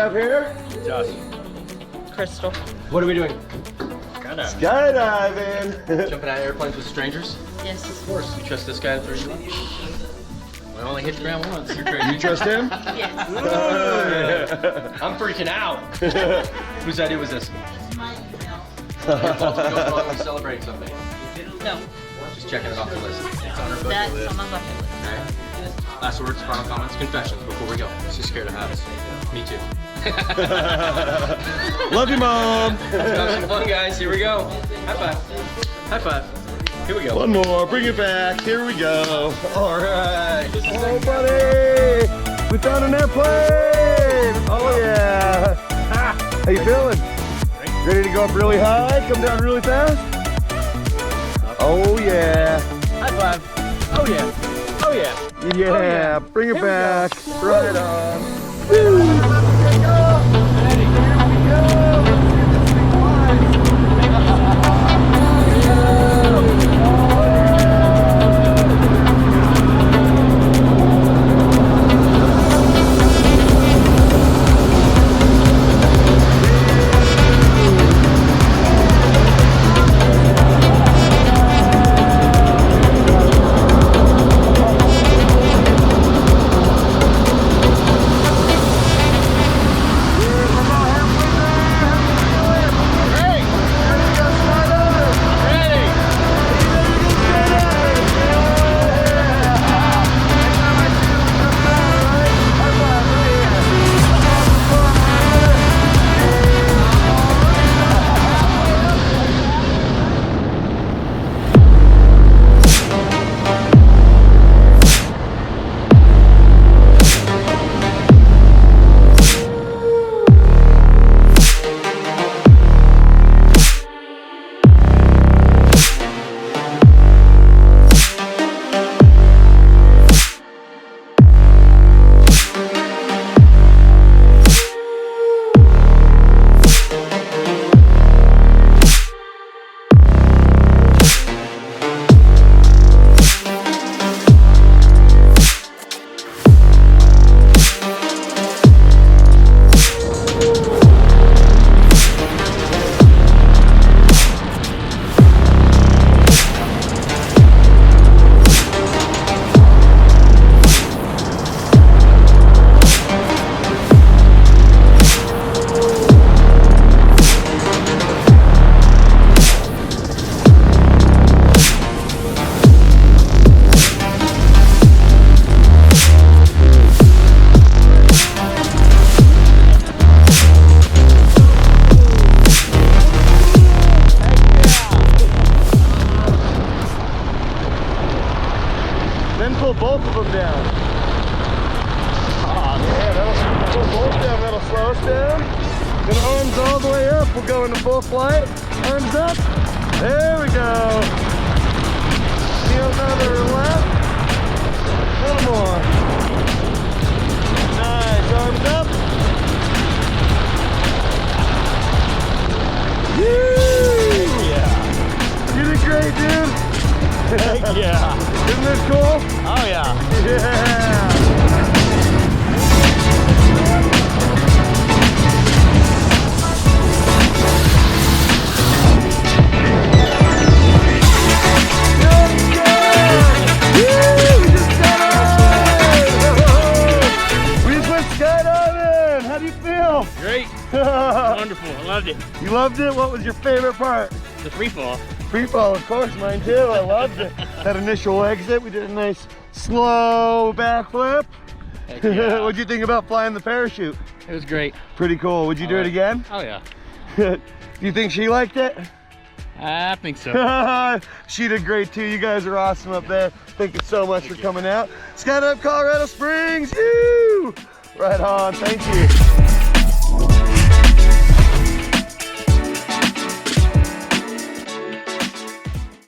have here? Josh. Crystal. What are we doing? Skydiving. Skydiving. Jumping out of airplanes with strangers? Yes. Of course. You trust this guy to throw you up? I only hit the ground once. You're crazy. You trust him? Yes. I'm freaking out. Whose idea was this? Your fault to go along with celebrating something. No. Just checking it off the list. It's on our bucket That's list. on my bucket list. Okay. Last words, final comments, confessions before we go. She's scared of heights. Me too. Love you, Mom. Let's have some fun, guys. Here we go. High five. High five. Here we go. One more. Bring it back. Here we go. All right. Oh, buddy. We found an airplane. Oh, yeah. How you feeling? Ready to go up really high? Come down really fast? Oh, yeah. High five. Oh, yeah. Oh, yeah. Yeah. Oh, yeah. Bring it Here we back. go. Right on. Then pull both of them down. Oh man, that'll pull both down, that'll slow us down. Then arms all the way up, we'll go into full flight. Arms up, there we go. Feel another left, a little more. Nice, arms up. Woo! Yeah. You did great, dude. Heck yeah. Isn't this cool? Oh, yeah. Yeah. Skydiving! How do you feel? Great. Wonderful. I loved it. You loved it? What was your favorite part? The free fall. Free fall, of course, mine too. I loved it. That initial exit, we did a nice slow backflip. Heck yeah. What'd you think about flying the parachute? It was great. Pretty cool. Would you do it again? Oh yeah. Do you think she liked it? I think so. She did great too. You guys are awesome up there. Thank you so much for coming out. Skydive Colorado Springs. Woo! Right on. Thank you.